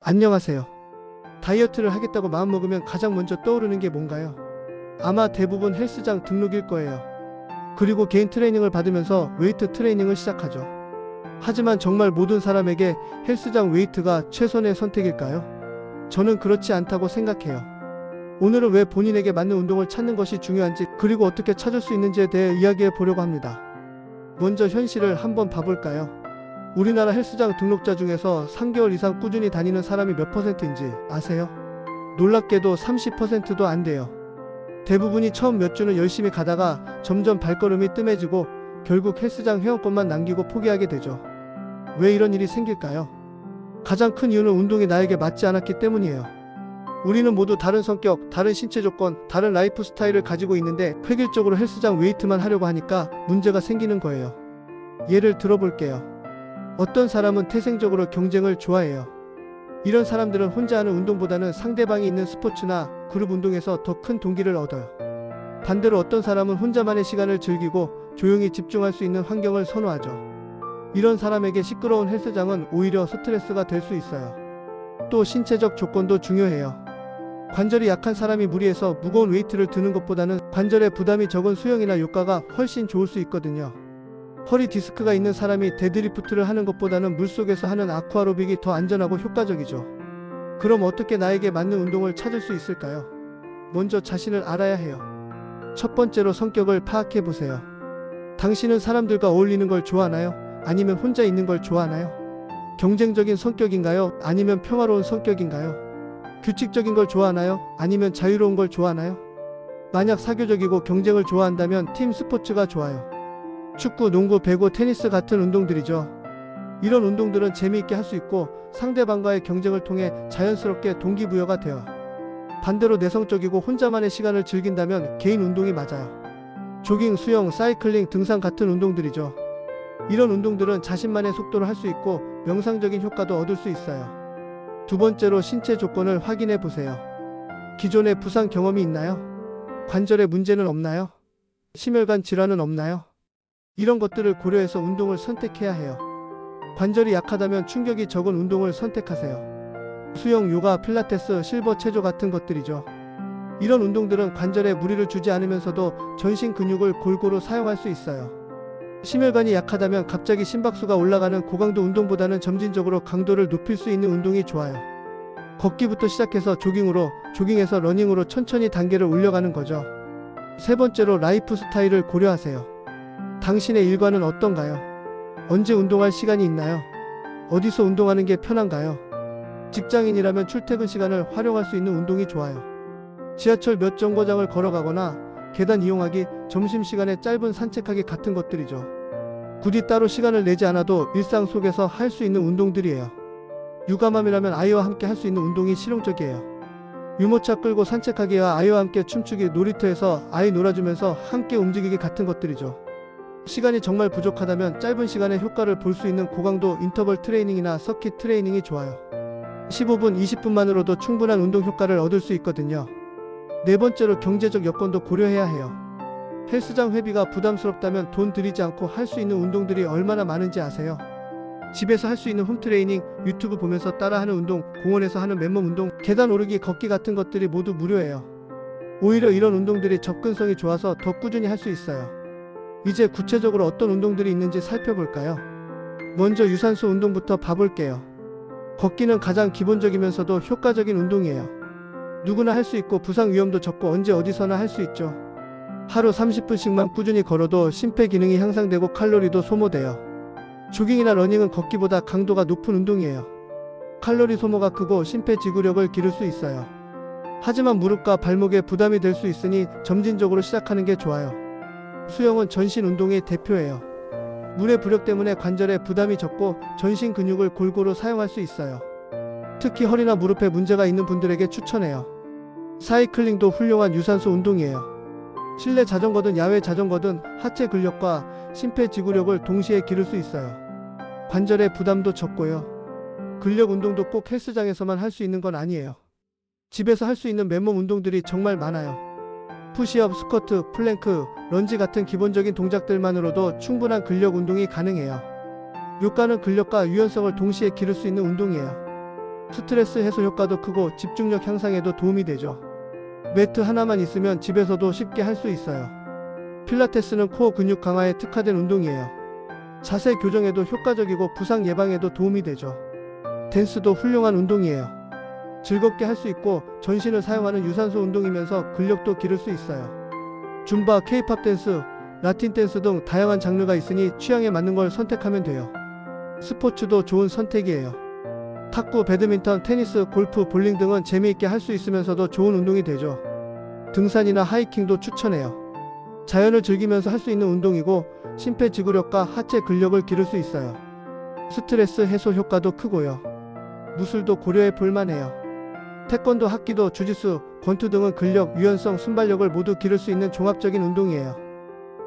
안녕하세요. 다이어트를 하겠다고 마음먹으면 가장 먼저 떠오르는 게 뭔가요? 아마 대부분 헬스장 등록일 거예요. 그리고 개인 트레이닝을 받으면서 웨이트 트레이닝을 시작하죠. 하지만 정말 모든 사람에게 헬스장 웨이트가 최선의 선택일까요? 저는 그렇지 않다고 생각해요. 오늘은 왜 본인에게 맞는 운동을 찾는 것이 중요한지, 그리고 어떻게 찾을 수 있는지에 대해 이야기해 보려고 합니다. 먼저 현실을 한번 봐볼까요? 우리나라 헬스장 등록자 중에서 3개월 이상 꾸준히 다니는 사람이 몇 %인지 아세요? 놀랍게도 30%도 안 돼요. 대부분이 처음 몇 주는 열심히 가다가 점점 발걸음이 뜸해지고 결국 헬스장 회원권만 남기고 포기하게 되죠. 왜 이런 일이 생길까요? 가장 큰 이유는 운동이 나에게 맞지 않았기 때문이에요. 우리는 모두 다른 성격, 다른 신체 조건, 다른 라이프 스타일을 가지고 있는데 획일적으로 헬스장 웨이트만 하려고 하니까 문제가 생기는 거예요. 예를 들어볼게요. 어떤 사람은 태생적으로 경쟁을 좋아해요. 이런 사람들은 혼자 하는 운동보다는 상대방이 있는 스포츠나 그룹 운동에서 더 큰 동기를 얻어요. 반대로 어떤 사람은 혼자만의 시간을 즐기고 조용히 집중할 수 있는 환경을 선호하죠. 이런 사람에게 시끄러운 헬스장은 오히려 스트레스가 될 수 있어요. 또 신체적 조건도 중요해요. 관절이 약한 사람이 무리해서 무거운 웨이트를 드는 것보다는 관절에 부담이 적은 수영이나 요가가 훨씬 좋을 수 있거든요. 허리 디스크가 있는 사람이 데드리프트를 하는 것보다는 물속에서 하는 아쿠아로빅이 더 안전하고 효과적이죠. 그럼 어떻게 나에게 맞는 운동을 찾을 수 있을까요? 먼저 자신을 알아야 해요. 첫 번째로 성격을 파악해 보세요. 당신은 사람들과 어울리는 걸 좋아하나요? 아니면 혼자 있는 걸 좋아하나요? 경쟁적인 성격인가요? 아니면 평화로운 성격인가요? 규칙적인 걸 좋아하나요? 아니면 자유로운 걸 좋아하나요? 만약 사교적이고 경쟁을 좋아한다면 팀 스포츠가 좋아요. 축구, 농구, 배구, 테니스 같은 운동들이죠. 이런 운동들은 재미있게 할 수 있고 상대방과의 경쟁을 통해 자연스럽게 동기부여가 돼요. 반대로 내성적이고 혼자만의 시간을 즐긴다면 개인 운동이 맞아요. 조깅, 수영, 사이클링, 등산 같은 운동들이죠. 이런 운동들은 자신만의 속도로 할 수 있고 명상적인 효과도 얻을 수 있어요. 두 번째로 신체 조건을 확인해 보세요. 기존에 부상 경험이 있나요? 관절에 문제는 없나요? 심혈관 질환은 없나요? 이런 것들을 고려해서 운동을 선택해야 해요. 관절이 약하다면 충격이 적은 운동을 선택하세요. 수영, 요가, 필라테스, 실버 체조 같은 것들이죠. 이런 운동들은 관절에 무리를 주지 않으면서도 전신 근육을 골고루 사용할 수 있어요. 심혈관이 약하다면 갑자기 심박수가 올라가는 고강도 운동보다는 점진적으로 강도를 높일 수 있는 운동이 좋아요. 걷기부터 시작해서 조깅에서 러닝으로 천천히 단계를 올려가는 거죠. 세 번째로 라이프 스타일을 고려하세요. 당신의 일과는 어떤가요? 언제 운동할 시간이 있나요? 어디서 운동하는 게 편한가요? 직장인이라면 출퇴근 시간을 활용할 수 있는 운동이 좋아요. 지하철 몇 정거장을 걸어가거나 계단 이용하기, 점심시간에 짧은 산책하기 같은 것들이죠. 굳이 따로 시간을 내지 않아도 일상 속에서 할 수 있는 운동들이에요. 육아맘이라면 아이와 함께 할 수 있는 운동이 실용적이에요. 유모차 끌고 산책하기와 아이와 함께 춤추기, 놀이터에서 아이 놀아주면서 함께 움직이기 같은 것들이죠. 시간이 정말 부족하다면 짧은 시간에 효과를 볼 수 있는 고강도 인터벌 트레이닝이나 서킷 트레이닝이 좋아요. 15분, 20분만으로도 충분한 운동 효과를 얻을 수 있거든요. 네 번째로 경제적 여건도 고려해야 해요. 헬스장 회비가 부담스럽다면 돈 들이지 않고 할 수 있는 운동들이 얼마나 많은지 아세요? 집에서 할 수 있는 홈트레이닝, 유튜브 보면서 따라하는 운동, 공원에서 하는 맨몸 운동, 계단 오르기, 걷기 같은 것들이 모두 무료예요. 오히려 이런 운동들이 접근성이 좋아서 더 꾸준히 할 수 있어요. 이제 구체적으로 어떤 운동들이 있는지 살펴볼까요? 먼저 유산소 운동부터 봐볼게요. 걷기는 가장 기본적이면서도 효과적인 운동이에요. 누구나 할 수 있고 부상 위험도 적고 언제 어디서나 할 수 있죠. 하루 30분씩만 꾸준히 걸어도 심폐기능이 향상되고 칼로리도 소모돼요. 조깅이나 러닝은 걷기보다 강도가 높은 운동이에요. 칼로리 소모가 크고 심폐지구력을 기를 수 있어요. 하지만 무릎과 발목에 부담이 될 수 있으니 점진적으로 시작하는 게 좋아요. 수영은 전신 운동의 대표예요. 물의 부력 때문에 관절에 부담이 적고 전신 근육을 골고루 사용할 수 있어요. 특히 허리나 무릎에 문제가 있는 분들에게 추천해요. 사이클링도 훌륭한 유산소 운동이에요. 실내 자전거든 야외 자전거든 하체 근력과 심폐지구력을 동시에 기를 수 있어요. 관절에 부담도 적고요. 근력 운동도 꼭 헬스장에서만 할 수 있는 건 아니에요. 집에서 할 수 있는 맨몸 운동들이 정말 많아요. 푸시업, 스쿼트, 플랭크, 런지 같은 기본적인 동작들만으로도 충분한 근력 운동이 가능해요. 요가는 근력과 유연성을 동시에 기를 수 있는 운동이에요. 스트레스 해소 효과도 크고 집중력 향상에도 도움이 되죠. 매트 하나만 있으면 집에서도 쉽게 할 수 있어요. 필라테스는 코어 근육 강화에 특화된 운동이에요. 자세 교정에도 효과적이고 부상 예방에도 도움이 되죠. 댄스도 훌륭한 운동이에요. 즐겁게 할 수 있고 전신을 사용하는 유산소 운동이면서 근력도 기를 수 있어요. 줌바, 케이팝 댄스, 라틴 댄스 등 다양한 장르가 있으니 취향에 맞는 걸 선택하면 돼요. 스포츠도 좋은 선택이에요. 탁구, 배드민턴, 테니스, 골프, 볼링 등은 재미있게 할 수 있으면서도 좋은 운동이 되죠. 등산이나 하이킹도 추천해요. 자연을 즐기면서 할 수 있는 운동이고 심폐지구력과 하체 근력을 기를 수 있어요. 스트레스 해소 효과도 크고요. 무술도 고려해 볼만해요. 태권도, 합기도, 주짓수, 권투 등은 근력, 유연성, 순발력을 모두 기를 수 있는 종합적인 운동이에요.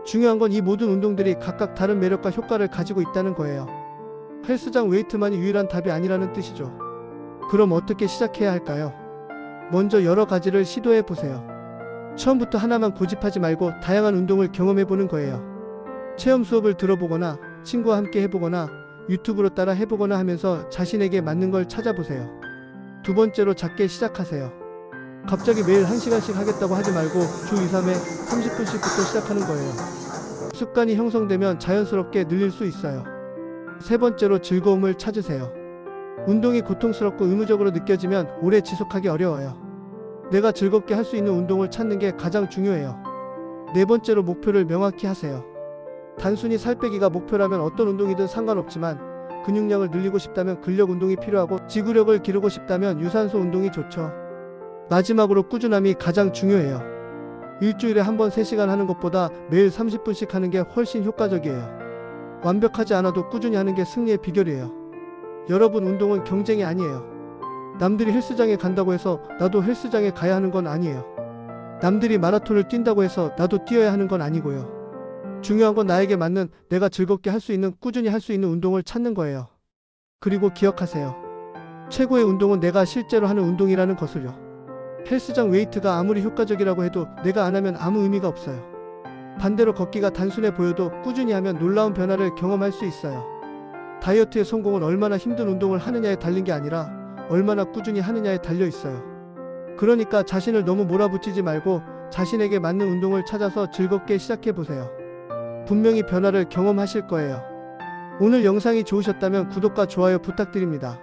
중요한 건 이 모든 운동들이 각각 다른 매력과 효과를 가지고 있다는 거예요. 헬스장 웨이트만이 유일한 답이 아니라는 뜻이죠. 그럼 어떻게 시작해야 할까요? 먼저 여러 가지를 시도해 보세요. 처음부터 하나만 고집하지 말고 다양한 운동을 경험해 보는 거예요. 체험 수업을 들어보거나 친구와 함께 해보거나 유튜브로 따라 해보거나 하면서 자신에게 맞는 걸 찾아보세요. 두 번째로 작게 시작하세요. 갑자기 매일 1시간씩 하겠다고 하지 말고 주 2, 3회 30분씩부터 시작하는 거예요. 습관이 형성되면 자연스럽게 늘릴 수 있어요. 세 번째로 즐거움을 찾으세요. 운동이 고통스럽고 의무적으로 느껴지면 오래 지속하기 어려워요. 내가 즐겁게 할 수 있는 운동을 찾는 게 가장 중요해요. 네 번째로 목표를 명확히 하세요. 단순히 살 빼기가 목표라면 어떤 운동이든 상관없지만 근육량을 늘리고 싶다면 근력 운동이 필요하고 지구력을 기르고 싶다면 유산소 운동이 좋죠. 마지막으로 꾸준함이 가장 중요해요. 일주일에 한 번 3시간 하는 것보다 매일 30분씩 하는 게 훨씬 효과적이에요. 완벽하지 않아도 꾸준히 하는 게 승리의 비결이에요. 여러분, 운동은 경쟁이 아니에요. 남들이 헬스장에 간다고 해서 나도 헬스장에 가야 하는 건 아니에요. 남들이 마라톤을 뛴다고 해서 나도 뛰어야 하는 건 아니고요. 중요한 건 나에게 맞는, 내가 즐겁게 할 수 있는, 꾸준히 할 수 있는 운동을 찾는 거예요. 그리고 기억하세요. 최고의 운동은 내가 실제로 하는 운동이라는 것을요. 헬스장 웨이트가 아무리 효과적이라고 해도 내가 안 하면 아무 의미가 없어요. 반대로 걷기가 단순해 보여도 꾸준히 하면 놀라운 변화를 경험할 수 있어요. 다이어트의 성공은 얼마나 힘든 운동을 하느냐에 달린 게 아니라 얼마나 꾸준히 하느냐에 달려 있어요. 그러니까 자신을 너무 몰아붙이지 말고 자신에게 맞는 운동을 찾아서 즐겁게 시작해 보세요. 분명히 변화를 경험하실 거예요. 오늘 영상이 좋으셨다면 구독과 좋아요 부탁드립니다.